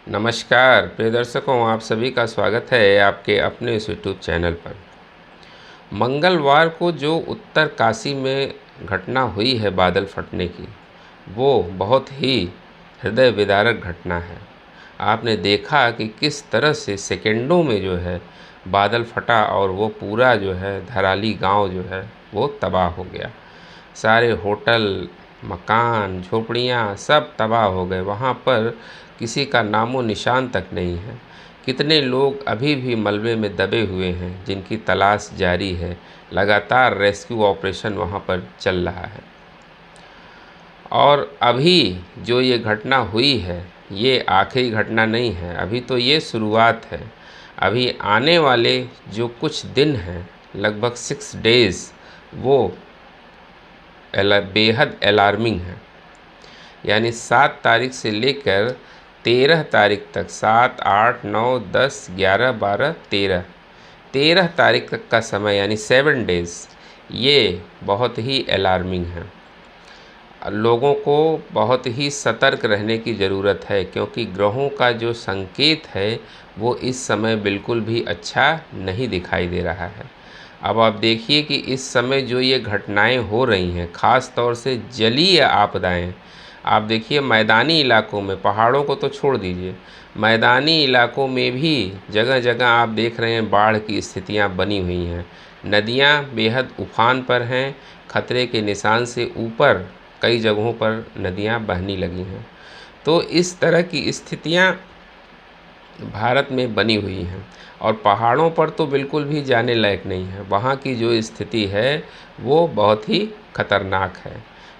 नमस्कार प्रिय दर्शकों, आप सभी का स्वागत है आपके अपने इस यूट्यूब चैनल पर। मंगलवार को जो उत्तर काशी में घटना हुई है बादल फटने की, वो बहुत ही हृदय विदारक घटना है। आपने देखा कि किस तरह से सेकंडों में जो है बादल फटा और वो पूरा जो है धराली गांव जो है वो तबाह हो गया। सारे होटल, मकान, झोपड़ियाँ सब तबाह हो गए। वहाँ पर किसी का नामो निशान तक नहीं है। कितने लोग अभी भी मलबे में दबे हुए हैं जिनकी तलाश जारी है। लगातार रेस्क्यू ऑपरेशन वहाँ पर चल रहा है। और अभी जो ये घटना हुई है, ये आखिरी घटना नहीं है, अभी तो ये शुरुआत है। अभी आने वाले जो कुछ दिन हैं, लगभग 6 डेज़, वो बेहद अलार्मिंग है। यानी 7 तारीख से लेकर 13 तारीख तक, 7, 8, 9, 10, 11, 12, 13 तारीख तक का समय यानी 7 डेज़, ये बहुत ही अलार्मिंग है। लोगों को बहुत ही सतर्क रहने की ज़रूरत है, क्योंकि ग्रहों का जो संकेत है वो इस समय बिल्कुल भी अच्छा नहीं दिखाई दे रहा है। अब आप देखिए कि इस समय जो ये घटनाएं हो रही हैं, ख़ास तौर से जलीय आपदाएं, आप देखिए मैदानी इलाकों में, पहाड़ों को तो छोड़ दीजिए, मैदानी इलाकों में भी जगह जगह आप देख रहे हैं बाढ़ की स्थितियां बनी हुई हैं। नदियां बेहद उफान पर हैं, खतरे के निशान से ऊपर कई जगहों पर नदियां बहने लगी हैं। तो इस तरह की स्थितियां भारत में बनी हुई हैं और पहाड़ों पर तो बिल्कुल भी जाने लायक नहीं है। वहाँ की जो स्थिति है वो बहुत ही खतरनाक है।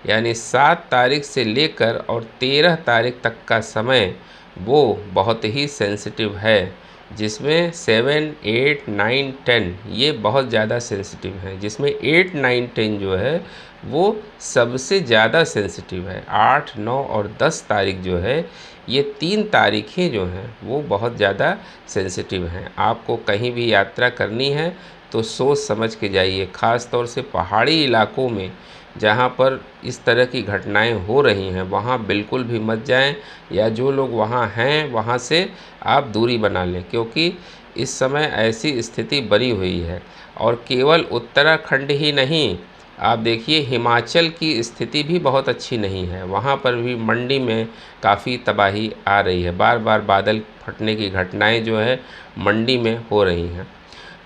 यानी 7 तारीख से लेकर और 13 तारीख तक का समय वो बहुत ही सेंसिटिव है, जिसमें 7, 8, 9, 10 ये बहुत ज़्यादा सेंसिटिव है, जिसमें 8, 9, 10 जो है वो सबसे ज़्यादा सेंसिटिव है। 8, 9 और 10 तारीख जो है, ये 3 तारीखें जो हैं वो बहुत ज़्यादा सेंसिटिव हैं। आपको कहीं भी यात्रा करनी है तो सोच समझ के जाइए, ख़ास तौर से पहाड़ी इलाकों में जहाँ पर इस तरह की घटनाएं हो रही हैं, वहाँ बिल्कुल भी मत जाएं, या जो लोग वहाँ हैं वहाँ से आप दूरी बना लें, क्योंकि इस समय ऐसी स्थिति बनी हुई है। और केवल उत्तराखंड ही नहीं, आप देखिए हिमाचल की स्थिति भी बहुत अच्छी नहीं है। वहाँ पर भी मंडी में काफ़ी तबाही आ रही है। बार बार बादल फटने की घटनाएं जो है मंडी में हो रही हैं।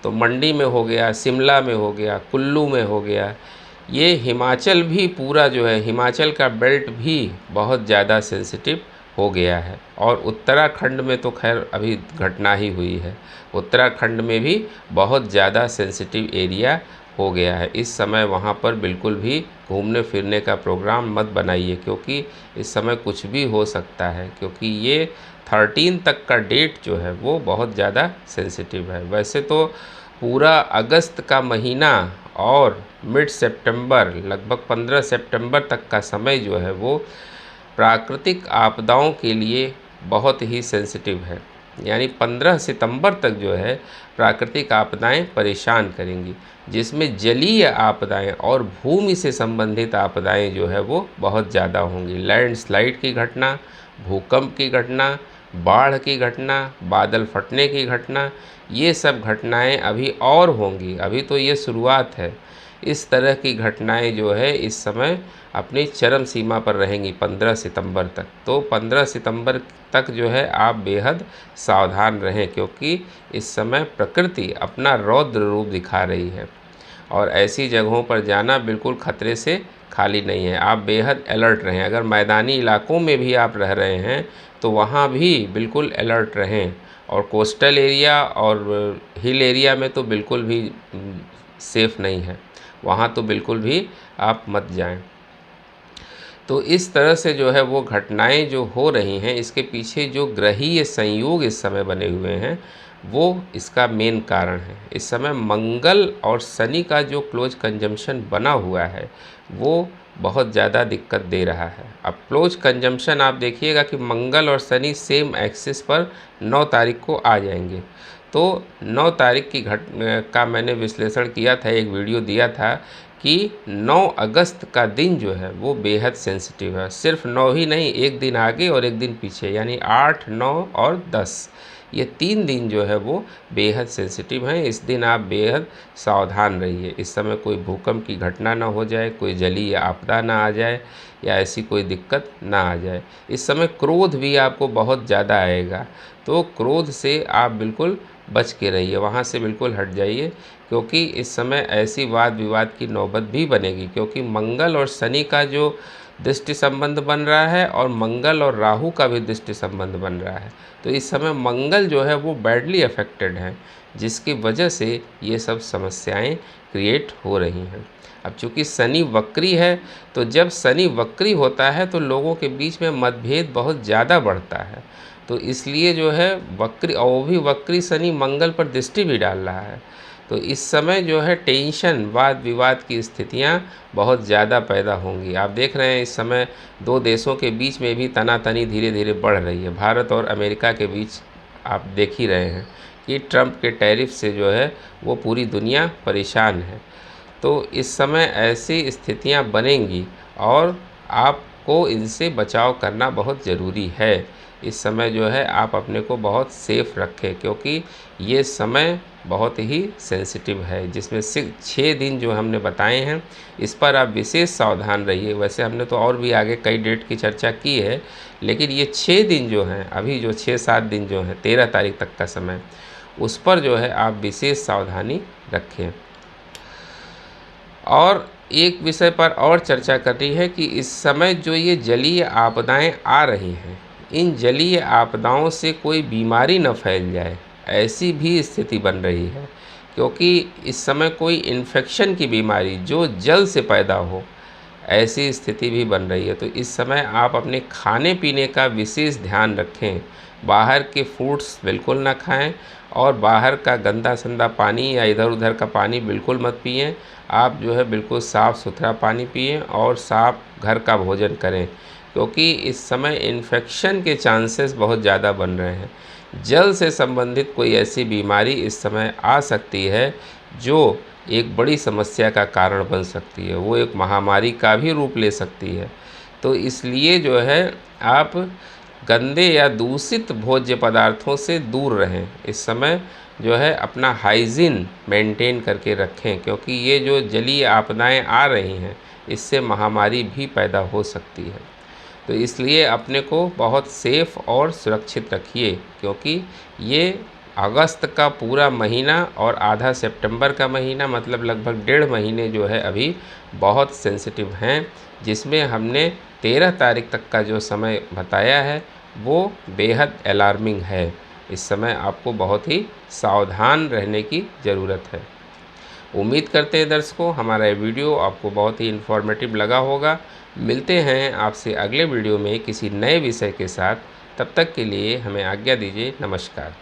तो मंडी में हो गया, शिमला में हो गया, कुल्लू में हो गया, ये हिमाचल भी पूरा जो है, हिमाचल का बेल्ट भी बहुत ज़्यादा सेंसिटिव हो गया है। और उत्तराखंड में तो खैर अभी घटना ही हुई है। उत्तराखंड में भी बहुत ज़्यादा सेंसिटिव एरिया हो गया है। इस समय वहाँ पर बिल्कुल भी घूमने फिरने का प्रोग्राम मत बनाइए, क्योंकि इस समय कुछ भी हो सकता है, क्योंकि ये 13 तक का डेट जो है वो बहुत ज़्यादा सेंसिटिव है। वैसे तो पूरा अगस्त का महीना और मिड सितंबर, लगभग 15 सितंबर तक का समय जो है वो प्राकृतिक आपदाओं के लिए बहुत ही सेंसिटिव है। यानी 15 सितंबर तक जो है प्राकृतिक आपदाएं परेशान करेंगी, जिसमें जलीय आपदाएं और भूमि से संबंधित आपदाएं जो है वो बहुत ज़्यादा होंगी। लैंडस्लाइड की घटना, भूकंप की घटना, बाढ़ की घटना, बादल फटने की घटना, ये सब घटनाएं अभी और होंगी। अभी तो ये शुरुआत है। इस तरह की घटनाएं जो है इस समय अपनी चरम सीमा पर रहेंगी 15 सितंबर तक। तो 15 सितंबर तक जो है आप बेहद सावधान रहें, क्योंकि इस समय प्रकृति अपना रौद्र रूप दिखा रही है और ऐसी जगहों पर जाना बिल्कुल खतरे से खाली नहीं है। आप बेहद अलर्ट रहें। अगर मैदानी इलाकों में भी आप रह रहे हैं तो वहाँ भी बिल्कुल अलर्ट रहें। और कोस्टल एरिया और हिल एरिया में तो बिल्कुल भी सेफ़ नहीं है, वहाँ तो बिल्कुल भी आप मत जाएं। तो इस तरह से जो है वो घटनाएं जो हो रही हैं, इसके पीछे जो ग्रहीय संयोग इस समय बने हुए हैं वो इसका मेन कारण है। इस समय मंगल और शनि का जो क्लोज कंजम्पशन बना हुआ है वो बहुत ज़्यादा दिक्कत दे रहा है। अब क्लोज कंजम्पशन आप देखिएगा कि मंगल और शनि सेम एक्सिस पर 9 तारीख को आ जाएंगे। तो 9 तारीख की का मैंने विश्लेषण किया था, एक वीडियो दिया था कि 9 अगस्त का दिन जो है वो बेहद सेंसिटिव है। सिर्फ 9 ही नहीं, एक दिन आगे और एक दिन पीछे, यानी 8, 9 और 10, ये 3 दिन जो है वो बेहद सेंसिटिव हैं। इस दिन आप बेहद सावधान रहिए। इस समय कोई भूकंप की घटना ना हो जाए, कोई जलीय आपदा ना आ जाए या ऐसी कोई दिक्कत ना आ जाए। इस समय क्रोध भी आपको बहुत ज़्यादा आएगा, तो क्रोध से आप बिल्कुल बच के रहिए, वहाँ से बिल्कुल हट जाइए, क्योंकि इस समय ऐसी वाद विवाद की नौबत भी बनेगी, क्योंकि मंगल और शनि का जो दृष्टि संबंध बन रहा है और मंगल और राहु का भी दृष्टि संबंध बन रहा है। तो इस समय मंगल जो है वो बैडली अफेक्टेड है, जिसकी वजह से ये सब समस्याएं क्रिएट हो रही हैं। अब चूँकि शनि वक्री है, तो जब शनि वक्री होता है तो लोगों के बीच में मतभेद बहुत ज़्यादा बढ़ता है। तो इसलिए जो है वक्री, और वो भी वक्री शनि मंगल पर दृष्टि भी डाल रहा है, तो इस समय जो है टेंशन, वाद विवाद की स्थितियां बहुत ज़्यादा पैदा होंगी। आप देख रहे हैं इस समय 2 देशों के बीच में भी तनातनी धीरे धीरे बढ़ रही है। भारत और अमेरिका के बीच आप देख ही रहे हैं कि ट्रंप के टैरिफ से जो है वो पूरी दुनिया परेशान है। तो इस समय ऐसी स्थितियां बनेंगी और आपको इनसे बचाव करना बहुत ज़रूरी है। इस समय जो है आप अपने को बहुत सेफ रखें, क्योंकि ये समय बहुत ही सेंसिटिव है, जिसमें से 6 दिन जो हमने बताए हैं इस पर आप विशेष सावधान रहिए। वैसे हमने तो और भी आगे कई डेट की चर्चा की है, लेकिन ये 6 दिन जो हैं, अभी जो 6-7 दिन जो हैं, 13 तारीख तक का समय, उस पर जो है आप विशेष सावधानी रखें। और एक विषय पर और चर्चा करनी है कि इस समय जो ये जलीय आपदाएं आ रही हैं, इन जलीय आपदाओं से कोई बीमारी न फैल जाए, ऐसी भी स्थिति बन रही है, क्योंकि इस समय कोई इन्फेक्शन की बीमारी जो जल से पैदा हो, ऐसी स्थिति भी बन रही है। तो इस समय आप अपने खाने पीने का विशेष ध्यान रखें। बाहर के फूड्स बिल्कुल ना खाएं और बाहर का गंदा संदा पानी या इधर उधर का पानी बिल्कुल मत पिएं। आप जो है बिल्कुल साफ़ सुथरा पानी पिएं और साफ़ घर का भोजन करें, क्योंकि इस समय इन्फेक्शन के चांसेस बहुत ज़्यादा बन रहे हैं। जल से संबंधित कोई ऐसी बीमारी इस समय आ सकती है जो एक बड़ी समस्या का कारण बन सकती है, वो एक महामारी का भी रूप ले सकती है। तो इसलिए जो है आप गंदे या दूषित भोज्य पदार्थों से दूर रहें। इस समय जो है अपना हाइजीन मेंटेन करके रखें, क्योंकि ये जो जलीय आपदाएं आ रही हैं इससे महामारी भी पैदा हो सकती है। तो इसलिए अपने को बहुत सेफ और सुरक्षित रखिए, क्योंकि ये अगस्त का पूरा महीना और आधा सितंबर का महीना, मतलब लगभग 1.5 महीने जो है अभी बहुत सेंसिटिव हैं, जिसमें हमने 13 तारीख तक का जो समय बताया है वो बेहद अलार्मिंग है। इस समय आपको बहुत ही सावधान रहने की ज़रूरत है। उम्मीद करते हैं दर्शकों हमारा ये वीडियो आपको बहुत ही इन्फॉर्मेटिव लगा होगा। मिलते हैं आपसे अगले वीडियो में किसी नए विषय के साथ। तब तक के लिए हमें आज्ञा दीजिए। नमस्कार।